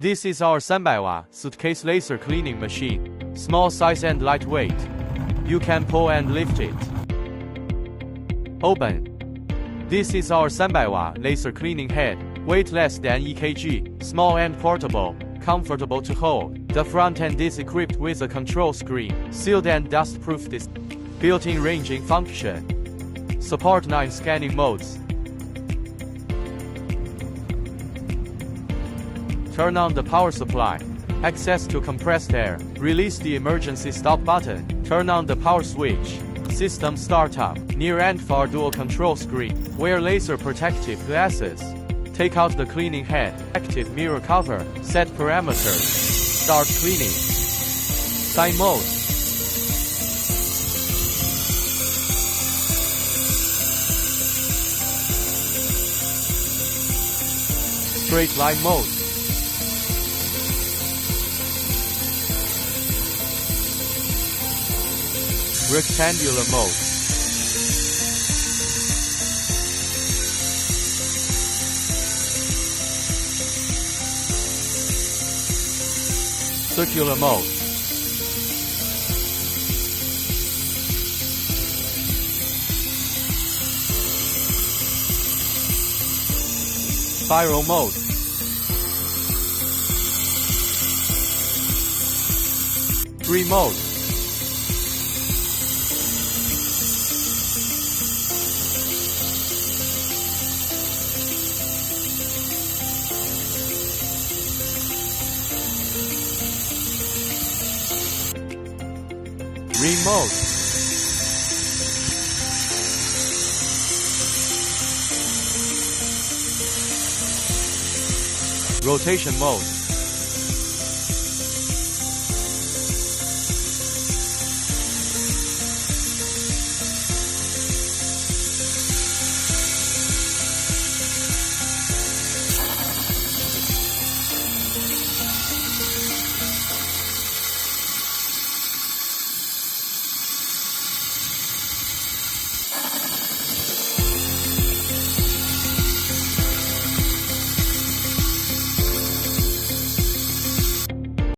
This is our 300W suitcase laser cleaning machine. Small size and lightweight. You can pull and lift it. Open. This is our 300W laser cleaning head. Weight less than 1 kg. Small and portable. Comfortable to hold. The front end is equipped with a control screen. Sealed and dust-proof display. Built-in ranging function. Support 9 scanning modes. Turn on the power supply. Access to compressed air. Release the emergency stop button. Turn on the power switch. System startup. Near and far dual control screen. Wear laser protective glasses. Take out the cleaning head. Active mirror cover. Set parameters. Start cleaning. Sign mode. Straight line mode. Rectangular mode. Circular mode. Spiral mode. Free mode. Green mode. Rotation mode.